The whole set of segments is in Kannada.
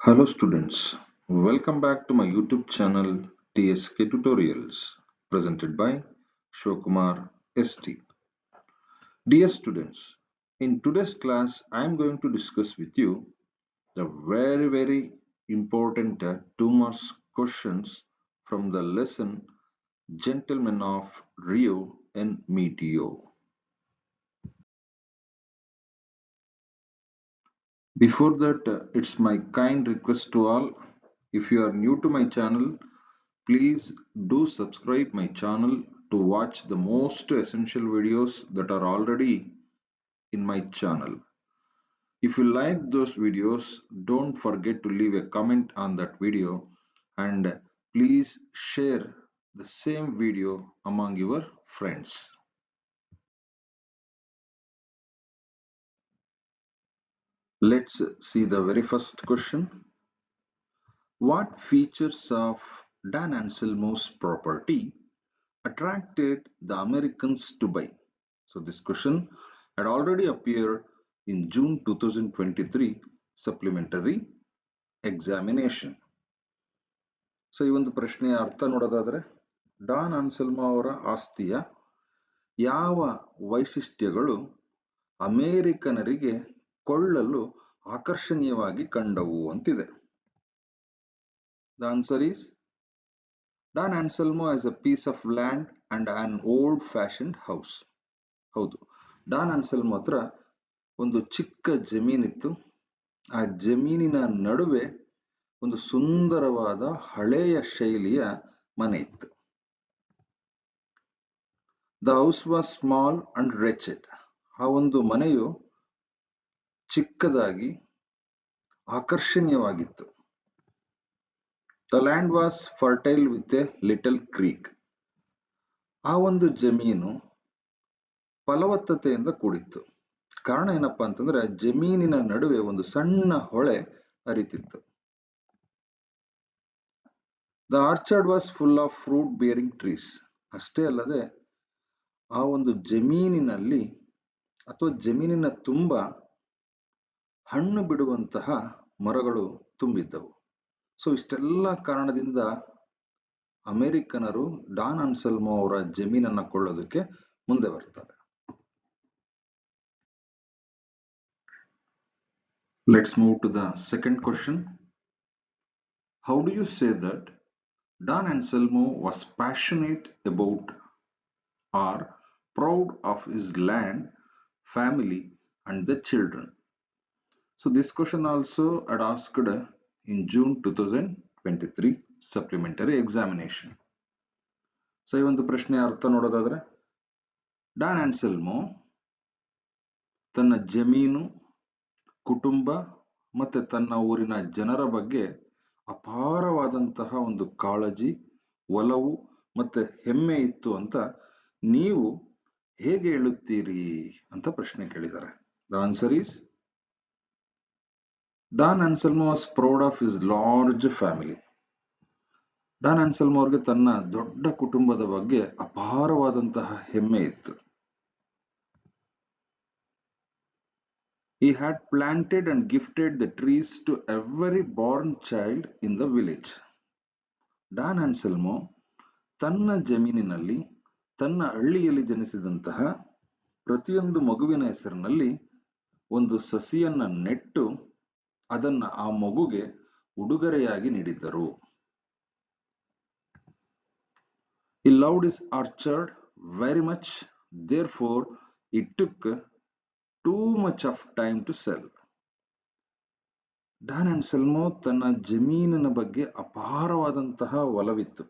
Hello students, welcome back to my YouTube channel TSK Tutorials presented by Shivkumar ST. Dear students, in today's class I am going to discuss with you the very important 2 marks questions from the lesson Gentlemen of Rio and Meteor. Before that, it's my kind request to all, if you are new to my channel, please do subscribe my channel to watch the most essential videos that are already in my channel. If you like those videos, don't forget to leave a comment on that video and please share the same video among your friends. Let's see the very first question. What features of Dan Anselmo's property attracted the Americans to buy? So this question had already appeared in June 2023 supplementary examination. So ಈ ಒಂದು ಪ್ರಶ್ನೆಯ ಅರ್ಥ ನೋಡೋದಾದ್ರೆ ಡಾನ್ ಅನ್ಸೆಲ್ಮಾ ಅವರ ಆಸ್ತಿಯ ಯಾವ ವೈಶಿಷ್ಟ್ಯಗಳು ಅಮೇರಿಕನರಿಗೆ ಕೊಳ್ಳಲು ಆಕರ್ಷಣೀಯವಾಗಿ ಕಂಡವು ಅಂತಿದೆ. The answer is Don Anselmo as a piece of land and an old-fashioned house. ಹೌದು, ಡಾನ್ ಅನ್ಸೆಲ್ಮೋ ಹತ್ರ ಒಂದು ಚಿಕ್ಕ ಜಮೀನಿತ್ತು. ಆ ಜಮೀನಿನ ನಡುವೆ ಒಂದು ಸುಂದರವಾದ ಹಳೆಯ ಶೈಲಿಯ ಮನೆ ಇತ್ತು. The house was small and wretched. ಆ ಒಂದು ಮನೆಯು ಚಿಕ್ಕದಾಗಿ ಆಕರ್ಷಣೀಯವಾಗಿತ್ತು. The land was fertile with a little creek. ಆ ಒಂದು ಜಮೀನು ಫಲವತ್ತತೆಯಿಂದ ಕೂಡಿತ್ತು. ಕಾರಣ ಏನಪ್ಪಾ ಅಂತಂದ್ರೆ ಜಮೀನಿನ ನಡುವೆ ಒಂದು ಸಣ್ಣ ಹೊಳೆ ಹರಿತಿತ್ತು. The orchard was full of fruit bearing trees. ಅಷ್ಟೇ ಅಲ್ಲದೆ ಆ ಒಂದು ಜಮೀನಿನಲ್ಲಿ ಅಥವಾ ಜಮೀನಿನ ತುಂಬ ಹಣ್ಣು ಬಿಡುವಂತಹ ಮರಗಳು ತುಂಬಿದ್ದವು. ಸೊ ಇಷ್ಟೆಲ್ಲ ಕಾರಣದಿಂದ ಅಮೆರಿಕನರು ಡಾನ್ ಅನ್ಸೆಲ್ಮೋ ಅವರ ಜಮೀನನ್ನ ಕೊಳ್ಳೋದಕ್ಕೆ ಮುಂದೆ ಬರ್ತಾರೆ. Let's move to the second question. How do you say that Don Anselmo was passionate about or proud of his land, family, and the children? So this question also had asked in June 2023 supplementary examination. So ಈ ಒಂದು ಪ್ರಶ್ನೆಯ ಅರ್ಥ ನೋಡೋದಾದ್ರೆ ಡಾನ್ ಆನ್ಸೆಲ್ಮೋ ತನ್ನ ಜಮೀನು, ಕುಟುಂಬ ಮತ್ತೆ ತನ್ನ ಊರಿನ ಜನರ ಬಗ್ಗೆ ಅಪಾರವಾದಂತಹ ಒಂದು ಕಾಳಜಿ, ಒಲವು ಮತ್ತೆ ಹೆಮ್ಮೆ ಇತ್ತು ಅಂತ ನೀವು ಹೇಗೆ ಹೇಳುತ್ತೀರಿ ಅಂತ ಪ್ರಶ್ನೆ ಕೇಳಿದ್ದಾರೆ. The answer is Don Anselmo was proud of his large family. Don Anselmo ಅವ್ರಿಗೆ ತನ್ನ ದೊಡ್ಡ ಕುಟುಂಬದ ಬಗ್ಗೆ ಅಪಾರವಾದಂತಹ ಹೆಮ್ಮೆ ಇತ್ತು. He had planted and gifted the trees to every born child in the village. Don Anselmo ತನ್ನ ಜಮೀನಿನಲ್ಲಿ ತನ್ನ ಹಳ್ಳಿಯಲ್ಲಿ ಜನಿಸಿದಂತಹ ಪ್ರತಿಯೊಂದು ಮಗುವಿನ ಹೆಸರಿನಲ್ಲಿ ಒಂದು ಸಸಿಯನ್ನ ನೆಟ್ಟು ಅದನ್ನ ಆ ಮಗುಗೆ ಉಡುಗೊರೆಯಾಗಿ ನೀಡಿದ್ದರು. He loved his orchard very much, therefore it took too much of time to sell. Don Anselmo ತನ್ನ ಜಮೀನಿನ ಬಗ್ಗೆ ಅಪಾರವಾದಂತಹ ಒಲವಿತ್ತು.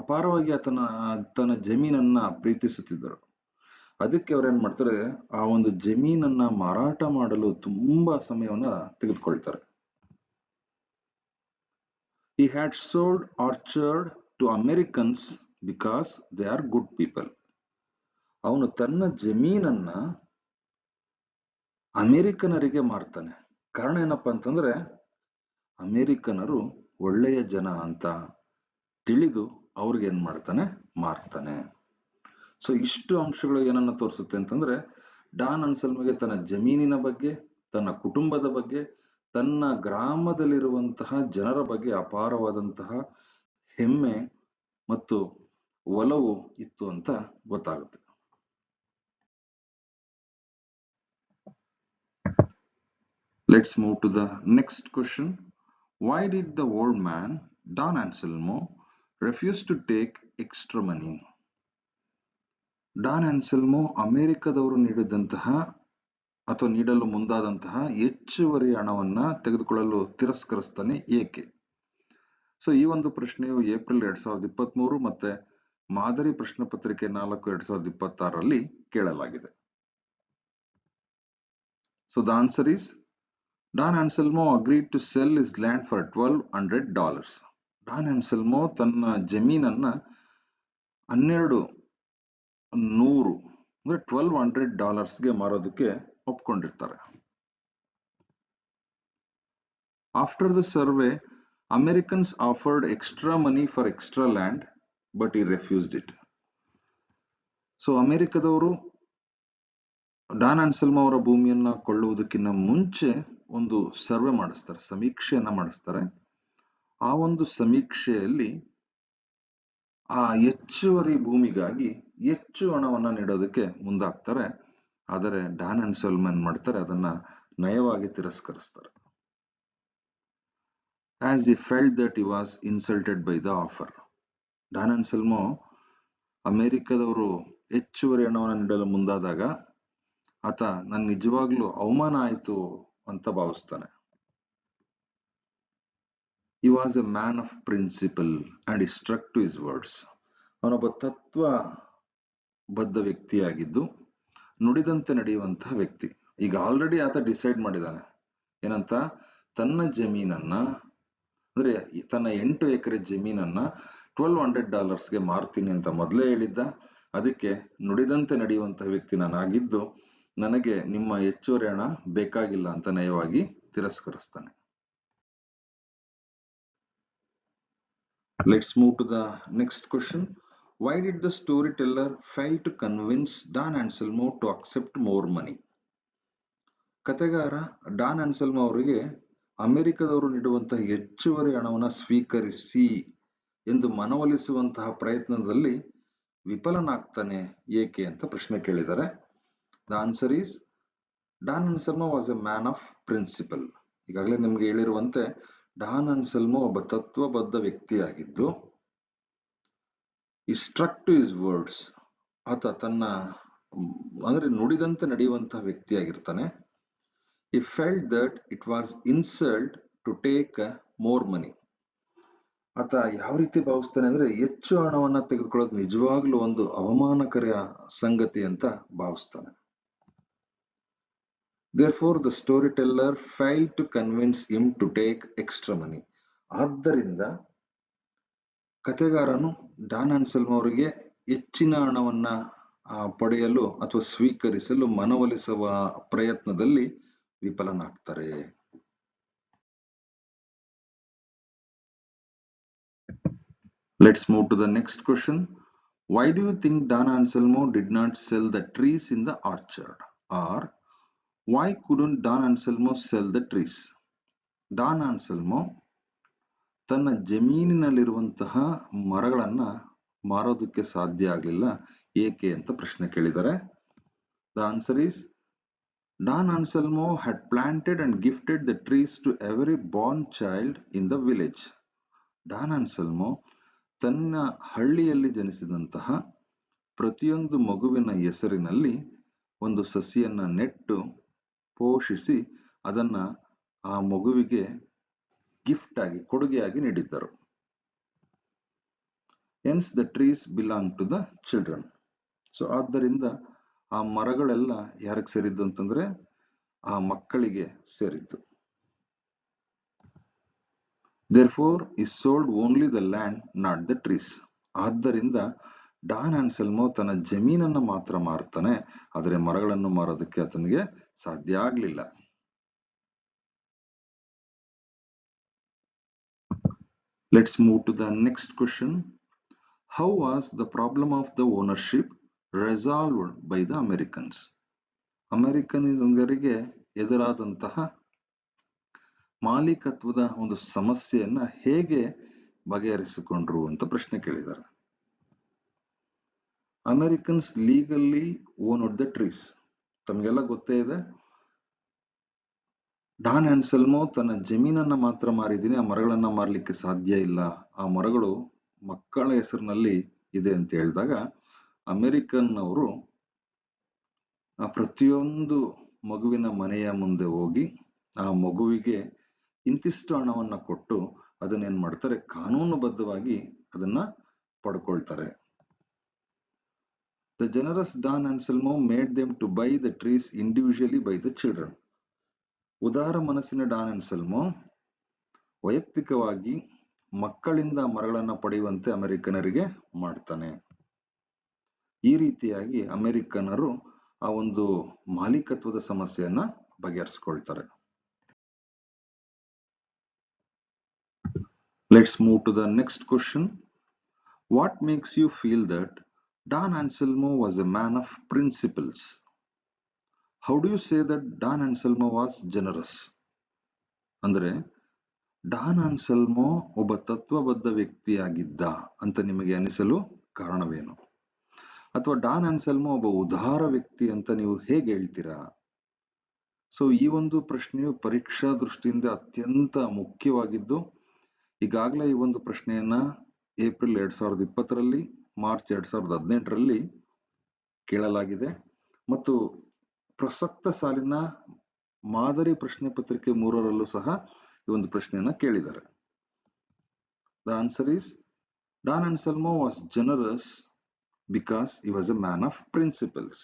ಅಪಾರವಾಗಿ ತನ್ನ ಜಮೀನನ್ನ ಪ್ರೀತಿಸುತ್ತಿದ್ದರು. ಅದಕ್ಕೆ ಅವ್ರೇನ್ ಮಾಡ್ತಾರೆ, ಆ ಒಂದು ಜಮೀನನ್ನ ಮಾರಾಟ ಮಾಡಲು ತುಂಬಾ ಸಮಯವನ್ನ ತೆಗೆದುಕೊಳ್ತಾರೆ. He had sold orchard to Americans because they are good people. ಅವನು ತನ್ನ ಜಮೀನನ್ನ ಅಮೆರಿಕನರಿಗೆ ಮಾರ್ತಾನೆ. ಕಾರಣ ಏನಪ್ಪಾ ಅಂತಂದ್ರೆ ಅಮೆರಿಕನರು ಒಳ್ಳೆಯ ಜನ ಅಂತ ತಿಳಿದು ಅವ್ರಿಗೆ ಏನ್ ಮಾಡ್ತಾನೆ, ಮಾರ್ತಾನೆ. ಸೊ ಇಷ್ಟು ಅಂಶಗಳು ಏನನ್ನ ತೋರಿಸುತ್ತೆ ಅಂತಂದ್ರೆ ಡಾನ್ ಅನ್ಸೆಲ್ಮೋಗೆ ತನ್ನ ಜಮೀನಿನ ಬಗ್ಗೆ, ತನ್ನ ಕುಟುಂಬದ ಬಗ್ಗೆ ತನ್ನ ಗ್ರಾಮದಲ್ಲಿರುವಂತಹ ಜನರ ಬಗ್ಗೆ ಅಪಾರವಾದಂತಹ ಹೆಮ್ಮೆ ಮತ್ತು ಒಲವು ಇತ್ತು ಅಂತ ಗೊತ್ತಾಗುತ್ತೆ. Let's move to the next question. Why did the old man, Don Anselmo, refuse to take extra money? Don Anselmo ಅಮೆರಿಕದವರು ನೀಡಿದಂತಹ ಅಥವಾ ನೀಡಲು ಮುಂದಾದಂತಹ ಹೆಚ್ಚುವರಿ ಹಣವನ್ನ ತೆಗೆದುಕೊಳ್ಳಲು ತಿರಸ್ಕರಿಸ್ತಾನೆ ಏಕೆ? ಸೊ ಈ ಒಂದು ಪ್ರಶ್ನೆಯು ಏಪ್ರಿಲ್ 2023 ಮತ್ತೆ ಮಾದರಿ ಪ್ರಶ್ನೆ ಪತ್ರಿಕೆ 4 2026ರಲ್ಲಿ ಕೇಳಲಾಗಿದೆ. So the answer is Don Anselmo agreed to sell his land for $1,200. Don Anselmo ತನ್ನ ಜಮೀನನ್ನ 1200 ಅಂದ್ರೆ $1,200ಗೆ ಮಾರೋದಕ್ಕೆ ಒಪ್ಕೊಂಡಿರ್ತಾರೆ. After the survey, Americans offered extra money for extra land, but he refused it. So ಅಮೆರಿಕದವರು ಡಾನ್ ಆನ್ಸೆಲ್ಮೋ ಅವರ ಭೂಮಿಯನ್ನ ಕೊಳ್ಳುವುದಕ್ಕಿಂತ ಮುಂಚೆ ಒಂದು ಸರ್ವೆ ಮಾಡಿಸ್ತಾರೆ, ಸಮೀಕ್ಷೆಯನ್ನ ಮಾಡಿಸ್ತಾರೆ. ಆ ಒಂದು ಸಮೀಕ್ಷೆಯಲ್ಲಿ ಆ ಹೆಚ್ಚುವರಿ ಭೂಮಿಗಾಗಿ ಹೆಚ್ಚು ಹಣವನ್ನ ನೀಡೋದಕ್ಕೆ ಮುಂದಾಗ್ತಾರೆ. ಆದರೆ ಡಾನ್ ಆನ್ಸೆಲ್ಮೋ ಏನ್ ಮಾಡ್ತಾರೆ, ಅದನ್ನ ನಯವಾಗಿ ತಿರಸ್ಕರಿಸ್ತಾರೆ. As he felt that he was insulted by the offer. Don Anselmo ಅಮೆರಿಕದವರು ಹೆಚ್ಚುವರಿ ಹಣವನ್ನು ನೀಡಲು ಮುಂದಾದಾಗ ಆತ ನನ್ ನಿಜವಾಗ್ಲೂ ಅವಮಾನ ಆಯ್ತು ಅಂತ ಭಾವಿಸ್ತಾನೆ. He was a man of principle and he stuck to his words. ಅವನೊಬ್ಬ ತತ್ವ ಬದ್ಧ ವ್ಯಕ್ತಿಯಾಗಿದ್ದು ನುಡಿದಂತೆ ನಡೆಯುವಂತಹ ವ್ಯಕ್ತಿ. ಈಗ ಆಲ್ರೆಡಿ ಆತ ಡಿಸೈಡ್ ಮಾಡಿದಾನೆ ಏನಂತ, ತನ್ನ ಜಮೀನನ್ನ ಅಂದ್ರೆ ತನ್ನ 8 ಎಕರೆ ಜಮೀನನ್ನ $1,200ಗೆ ಮಾರ್ತೀನಿ ಅಂತ ಮೊದಲೇ ಹೇಳಿದ್ದ. ಅದಕ್ಕೆ ನುಡಿದಂತೆ ನಡೆಯುವಂತಹ ವ್ಯಕ್ತಿ ನಾನಾಗಿದ್ದು ನನಗೆ ನಿಮ್ಮ ಹೆಚ್ಚುವರಿ ಹಣ ಬೇಕಾಗಿಲ್ಲ ಅಂತ ನಯವಾಗಿ ತಿರಸ್ಕರಿಸ್ತಾನೆ. Let's move to the next question. Why did the storyteller fail to convince Don Anselmo to accept more money? ಕತೆಗಾರ ಡಾನ್ ಆನ್ಸೆಲ್ಮೋ ಅವರಿಗೆ ಅಮೆರಿಕದವರು ನೀಡುವಂತಹ ಹೆಚ್ಚುವರಿ ಹಣವನ್ನು ಸ್ವೀಕರಿಸಿ ಎಂದು ಮನವೊಲಿಸುವಂತಹ ಪ್ರಯತ್ನದಲ್ಲಿ ವಿಫಲನಾಗ್ತಾನೆ ಏಕೆ ಅಂತ ಪ್ರಶ್ನೆ ಕೇಳಿದ್ದಾರೆ. The answer is Don Anselmo was a man of principle. ಈಗಾಗಲೇ ನಿಮ್ಗೆ ಹೇಳಿರುವಂತೆ ಡಾನ್ ಆನ್ಸೆಲ್ಮೋ ಒಬ್ಬ ತತ್ವಬದ್ಧ ವ್ಯಕ್ತಿಯಾಗಿದ್ದು ಈ ಸ್ಟ್ರಕ್ ಟು ಹಿಸ್ ವರ್ಡ್ಸ್, ಆತ ತನ್ನ ಅಂದ್ರೆ ನುಡಿದಂತೆ ನಡೆಯುವಂತಹ ವ್ಯಕ್ತಿಯಾಗಿರ್ತಾನೆ. He felt that it was insult to take more money. ಆತ ಯಾವ ರೀತಿ ಭಾವಿಸ್ತಾನೆ ಅಂದ್ರೆ ಹೆಚ್ಚು ಹಣವನ್ನ ತೆಗೆದುಕೊಳ್ಳೋದು ನಿಜವಾಗ್ಲೂ ಒಂದು ಅವಮಾನಕರ ಸಂಗತಿ ಅಂತ ಭಾವಿಸ್ತಾನೆ. Therefore, the storyteller failed to convince him to take extra money. ಆದ್ದರಿಂದ ಕತೆಗಾರನು ಡಾನ್ ಆನ್ಸೆಲ್ಮೋ ಅವರಿಗೆ ಹೆಚ್ಚಿನ ಹಣವನ್ನ ಪಡೆಯಲು ಅಥವಾ ಸ್ವೀಕರಿಸಲು ಮನವೊಲಿಸುವ ಪ್ರಯತ್ನದಲ್ಲಿ ವಿಫಲನಾಗ್ತಾರೆ. Let's move to the next question. Why do you think Don Anselmo did not sell the trees in the orchard? Or why couldn't Don Anselmo sell the trees? Don Anselmo ತನ್ನ ಜಮೀನಿನಲ್ಲಿರುವಂತಹ ಮರಗಳನ್ನ ಮಾರೋದಕ್ಕೆ ಸಾಧ್ಯ ಆಗಲಿಲ್ಲ ಏಕೆ ಅಂತ ಪ್ರಶ್ನೆ ಕೇಳಿದ್ದಾರೆ. The answer is Don Anselmo had planted and gifted the trees to every born child in the village. Don Anselmo ತನ್ನ ಹಳ್ಳಿಯಲ್ಲಿ ಜನಿಸಿದಂತಹ ಪ್ರತಿಯೊಂದು ಮಗುವಿನ ಹೆಸರಿನಲ್ಲಿ ಒಂದು ಸಸಿಯನ್ನ ನೆಟ್ಟು ಪೋಷಿಸಿ ಅದನ್ನ ಆ ಮಗುವಿಗೆ ಗಿಫ್ಟ್ ಆಗಿ ಕೊಡುಗೆಯಾಗಿ ನೀಡಿದ್ದರು. Hence the trees belong to the children. So ಆದ್ದರಿಂದ ಆ ಮರಗಳೆಲ್ಲ ಯಾರಿಗೆ ಸೇರಿದ್ದು ಅಂತಂದ್ರೆ ಆ ಮಕ್ಕಳಿಗೆ ಸೇರಿದ್ದು. Therefore, he sold only the land, not the trees. ಆದ್ದರಿಂದ ಡಾನ್ ಆನ್ಸೆಲ್ಮೋ ತನ್ನ ಜಮೀನನ್ನು ಮಾತ್ರ ಮಾರ್ತಾನೆ, ಆದರೆ ಮರಗಳನ್ನು ಮಾರೋದಕ್ಕೆ ಆತನಿಗೆ ಸಾಧ್ಯ ಆಗ್ಲಿಲ್ಲ. Let's move to the next question. How was the problem of the ownership resolved by the Americans? ಅಮೆರಿಕನಿಗರಿಗೆ ಎದುರಾದಂತಹ ಮಾಲೀಕತ್ವದ ಒಂದು ಸಮಸ್ಯೆಯನ್ನ ಹೇಗೆ ಬಗೆಹರಿಸಿಕೊಂಡ್ರು ಅಂತ ಪ್ರಶ್ನೆ ಕೇಳಿದ್ದಾರೆ. Americans legally owned the trees. ತಮಗೆಲ್ಲ ಗೊತ್ತೇ ಇದೆ, ಡಾನ್ ಆನ್ಸೆಲ್ಮೋ ತನ್ನ ಜಮೀನನ್ನ ಮಾತ್ರ ಮಾರಿದ್ದೀನಿ, ಆ ಮರಗಳನ್ನ ಮಾರಲಿಕ್ಕೆ ಸಾಧ್ಯ ಇಲ್ಲ, ಆ ಮರಗಳು ಮಕ್ಕಳ ಹೆಸರಿನಲ್ಲಿ ಇದೆ ಅಂತ ಹೇಳಿದಾಗ ಅಮೆರಿಕನ್ ಅವರು ಪ್ರತಿಯೊಂದು ಮಗುವಿನ ಮನೆಯ ಮುಂದೆ ಹೋಗಿ ಆ ಮಗುವಿಗೆ ಇಂತಿಷ್ಟು ಹಣವನ್ನ ಕೊಟ್ಟು ಅದನ್ನೇನ್ ಮಾಡ್ತಾರೆ, ಕಾನೂನುಬದ್ಧವಾಗಿ ಅದನ್ನ ಪಡ್ಕೊಳ್ತಾರೆ. The generous Don Anselmo made them to buy the trees individually by the children. ಉದಾರ ಮನಸ್ಸಿನ ಡಾನ್ ಆನ್ಸೆಲ್ಮೋ ವೈಯಕ್ತಿಕವಾಗಿ ಮಕ್ಕಳಿಂದ ಮರಗಳನ್ನ ಪಡೆಯುವಂತೆ ಅಮೆರಿಕನರಿಗೆ ಮಾಡ್ತಾನೆ. ಈ ರೀತಿಯಾಗಿ ಅಮೆರಿಕನರು ಆ ಒಂದು ಮಾಲೀಕತ್ವದ ಸಮಸ್ಯೆಯನ್ನ ಬಗೆಹರಿಸ್ಕೊಳ್ತಾರೆ. Let's move to the next question. What makes you feel that Don Anselmo was a man of principles? How do you say that Don Anselmo was generous? ಅಂದ್ರೆ ಡಾನ್ ಆನ್ಸೆಲ್ಮೋ ಒಬ್ಬ ತತ್ವಬದ್ಧ ವ್ಯಕ್ತಿಯಾಗಿದ್ದ ಅಂತ ನಿಮಗೆ ಅನಿಸಲು ಕಾರಣವೇನು? ಅಥವಾ ಡಾನ್ ಆನ್ಸೆಲ್ಮೋ ಒಬ್ಬ ಉದಾರ ವ್ಯಕ್ತಿ ಅಂತ ನೀವು ಹೇಗೆ ಹೇಳ್ತೀರಾ? ಸೊ ಈ ಒಂದು ಪ್ರಶ್ನೆಯು ಪರೀಕ್ಷಾ ದೃಷ್ಟಿಯಿಂದ ಅತ್ಯಂತ ಮುಖ್ಯವಾಗಿದ್ದು, ಈಗಾಗಲೇ ಈ ಒಂದು ಪ್ರಶ್ನೆಯನ್ನ ಏಪ್ರಿಲ್ 2020ರಲ್ಲಿ, ಮಾರ್ಚ್ 2018ರಲ್ಲಿ ಕೇಳಲಾಗಿದೆ ಮತ್ತು ಪ್ರಸಕ್ತ ಸಾಲಿನ ಮಾದರಿ ಪ್ರಶ್ನೆ ಪತ್ರಿಕೆ 3ರಲ್ಲೂ ಸಹ ಈ ಒಂದು ಪ್ರಶ್ನೆಯನ್ನ ಕೇಳಿದ್ದಾರೆ. The answer is Don Anselmo was generous because he was a man of principles.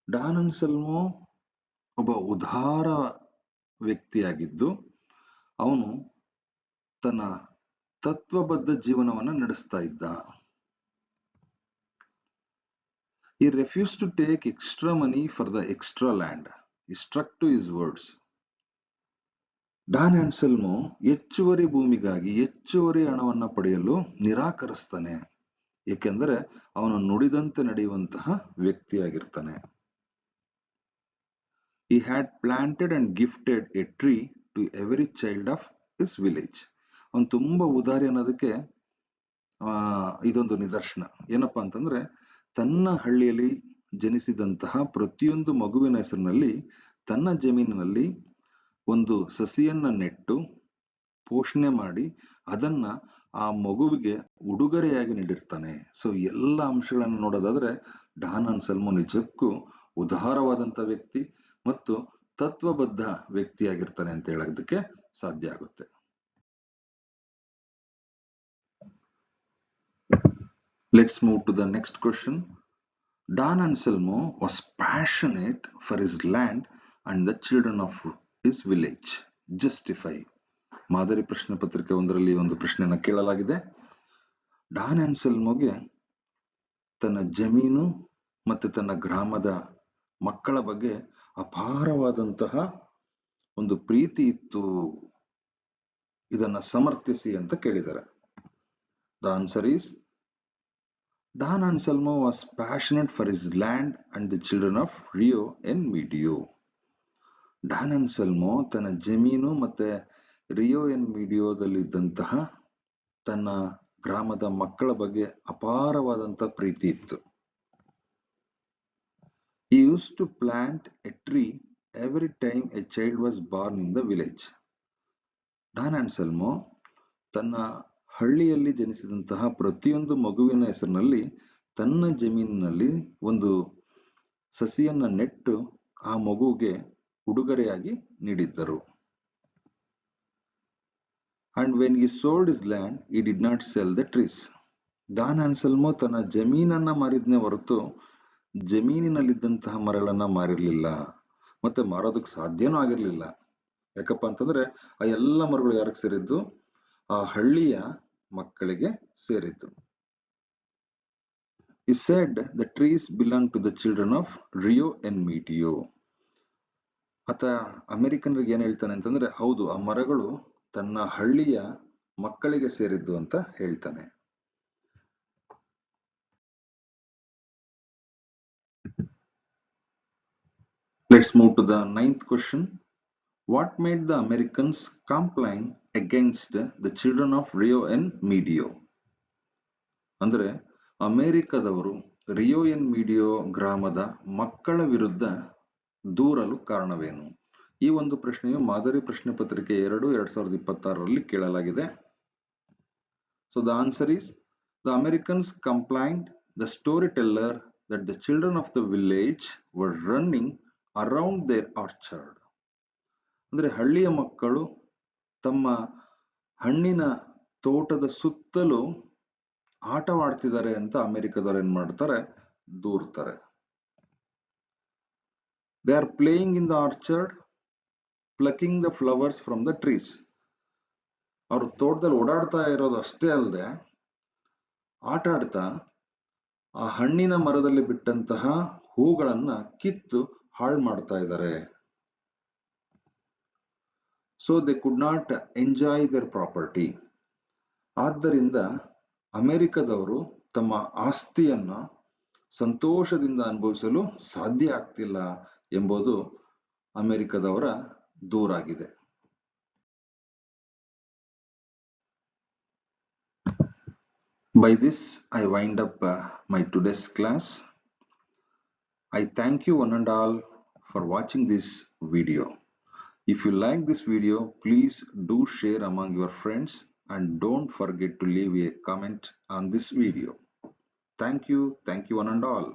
Don Anselmo ಒಬ್ಬ ಉದಾರ ವ್ಯಕ್ತಿಯಾಗಿದ್ದು ಅವನು ತನ್ನ ತತ್ವಬದ್ಧ ಜೀವನವನ್ನ ನಡೆಸ್ತಾ ಇದ್ದ. He refused to take extra money for the extra land. He stuck to his words. Don Anselmo ಹೆಚ್ಚುವರಿ ಭೂಮಿಗಾಗಿ ಹೆಚ್ಚುವರಿ ಹಣವನ್ನ ಪಡೆಯಲು ನಿರಾಕರಿಸ್ತಾನೆ, ಏಕೆಂದರೆ ಅವನು ನುಡಿದಂತೆ ನಡೆಯುವಂತಹ ವ್ಯಕ್ತಿಯಾಗಿರ್ತಾನೆ. He had planted and gifted a tree to every child of his village. ಅವನು ತುಂಬಾ ಉದಾರಿ ಅನ್ನೋದಕ್ಕೆ ಇದೊಂದು ನಿದರ್ಶನ. ಏನಪ್ಪಾ ಅಂತಂದ್ರೆ, ತನ್ನ ಹಳ್ಳಿಯಲ್ಲಿ ಜನಿಸಿದಂತಹ ಪ್ರತಿಯೊಂದು ಮಗುವಿನ ಹೆಸರಿನಲ್ಲಿ ತನ್ನ ಜಮೀನಿನಲ್ಲಿ ಒಂದು ಸಸಿಯನ್ನ ನೆಟ್ಟು ಪೋಷಣೆ ಮಾಡಿ ಅದನ್ನ ಆ ಮಗುವಿಗೆ ಉಡುಗೊರೆಯಾಗಿ ನೀಡಿರ್ತಾನೆ. ಸೊ ಎಲ್ಲ ಅಂಶಗಳನ್ನು ನೋಡೋದಾದ್ರೆ ಡಾನ್ ಆನ್ಸೆಲ್ಮೋ ನಿಜಕ್ಕೂ ಉದಾರವಾದಂತ ವ್ಯಕ್ತಿ ಮತ್ತು ತತ್ವಬದ್ಧ ವ್ಯಕ್ತಿಯಾಗಿರ್ತಾನೆ ಅಂತ ಹೇಳೋದಕ್ಕೆ ಸಾಧ್ಯ ಆಗುತ್ತೆ. Let's move to the next question. Don Anselmo was passionate for his land and the children of his village. Justify. ಮಾದರಿ ಪ್ರಶ್ನೆ ಪತ್ರಿಕೆ 1ರಲ್ಲಿ ಒಂದು ಪ್ರಶ್ನೆಯನ್ನ ಕೇಳಲಾಗಿದೆ. ಡಾನ್ ಆನ್ಸೆಲ್ಮೋಗೆ ತನ್ನ ಜಮೀನು ಮತ್ತೆ ತನ್ನ ಗ್ರಾಮದ ಮಕ್ಕಳ ಬಗ್ಗೆ ಅಪಾರವಾದಂತಹ ಒಂದು ಪ್ರೀತಿ ಇತ್ತು, ಇದನ್ನ ಸಮರ್ಥಿಸಿ ಅಂತ ಕೇಳಿದ್ದಾರೆ. The answer is Don Anselmo was passionate for his land and the children of Rio en Medio. Don Anselmo ತನ್ನ ಜಮೀನು ಮತ್ತೆ ರಿಯೋ ಎನ್ ಮೀಡಿಯೋದಲ್ಲಿದ್ದಂತಹ ತನ್ನ ಗ್ರಾಮದ ಮಕ್ಕಳ ಬಗ್ಗೆ ಅಪಾರವಾದಂತಹ ಪ್ರೀತಿ ಇತ್ತು. He used to plant a tree every time a child was born in the village. Don Anselmo ತನ್ನ ಹಳ್ಳಿಯಲ್ಲಿ ಜನಿಸಿದಂತಹ ಪ್ರತಿಯೊಂದು ಮಗುವಿನ ಹೆಸರಿನಲ್ಲಿ ತನ್ನ ಜಮೀನಿನಲ್ಲಿ ಒಂದು ಸಸಿಯನ್ನ ನೆಟ್ಟು ಆ ಮಗುವಿಗೆ ಉಡುಗೊರೆಯಾಗಿ ನೀಡಿದ್ದರು. And when he sold his land, he did not sell the trees. Don Anselmo ತನ್ನ ಜಮೀನನ್ನ ಮಾರಿದ್ನೇ ಹೊರತು ಜಮೀನಿನಲ್ಲಿದ್ದಂತಹ ಮರಗಳನ್ನ ಮಾರಿರ್ಲಿಲ್ಲ, ಮತ್ತೆ ಮಾರೋದಕ್ಕೆ ಸಾಧ್ಯನೂ ಆಗಿರ್ಲಿಲ್ಲ. ಯಾಕಪ್ಪ ಅಂತಂದ್ರೆ ಆ ಎಲ್ಲ ಮರಗಳು ಯಾರಿಗೆ ಸೇರಿದ್ದು? ಆ ಹಳ್ಳಿಯ ಮಕ್ಕಳಿಗೆ ಸೇರಿದ್ದು. He said the trees belong to the children of Rio en Medio. ಆತ ಅಮೆರಿಕನ್ರಿಗೆ ಏನ್ ಹೇಳ್ತಾನೆ ಅಂತಂದ್ರೆ, ಹೌದು ಆ ಮರಗಳು ತನ್ನ ಹಳ್ಳಿಯ ಮಕ್ಕಳಿಗೆ ಸೇರಿದ್ದು ಅಂತ ಹೇಳ್ತಾನೆ. Let's move to the 9th question. What made the Americans complain against the children of Rio en Medio? ಅಂದರೆ ಅಮೆರಿಕದವರು ರಿಯೋ ಎನ್ ಮೀಡಿಯೋ ಗ್ರಾಮದ ಮಕ್ಕಳ ವಿರುದ್ಧ ದೂರಲು ಕಾರಣವೇನು? ಈ ಒಂದು ಪ್ರಶ್ನೆಯು ಮಾದರಿ ಪ್ರಶ್ನೆ ಪತ್ರಿಕೆ 2026ರಲ್ಲಿ ಕೇಳಲಾಗಿದೆ. So the answer is the Americans complaint the storyteller that the children of the village were running around their orchard. ಅಂದರೆ ಹಳ್ಳಿಯ ಮಕ್ಕಳು ತಮ್ಮ ಹಣ್ಣಿನ ತೋಟದ ಸುತ್ತಲೂ ಆಟವಾಡ್ತಿದ್ದಾರೆ ಅಂತ ಅಮೆರಿಕದವರು ಏನ್ ಮಾಡ್ತಾರೆ, ದೂರ್ತಾರೆ. They are playing in the orchard, plucking the flowers from the trees. ಅವರು ತೋಟದಲ್ಲಿ ಓಡಾಡ್ತಾ ಇರೋದು ಅಷ್ಟೇ ಅಲ್ಲದೆ ಆಟ ಆಡ್ತಾ ಆ ಹಣ್ಣಿನ ಮರದಲ್ಲಿ ಬಿಟ್ಟಂತಹ ಹೂಗಳನ್ನ ಕಿತ್ತು ಹಾಳು ಮಾಡ್ತಾ ಇದ್ದಾರೆ. So they could not enjoy their property. ಆದ್ದರಿಂದ ಅಮೆರಿಕದವರು ತಮ್ಮ ಆಸ್ತಿಯನ್ನ ಸಂತೋಷದಿಂದ ಅನುಭವಿಸಲು ಸಾಧ್ಯ ಆಗ್ತಿಲ್ಲ ಎಂಬುದು ಅಮೆರಿಕದವರ ದೂರಾಗಿದೆ. By this, I wind up my today's class. I thank you one and all for watching this video. If you like this video, please do share among your friends and don't forget to leave a comment on this video. Thank you one and all.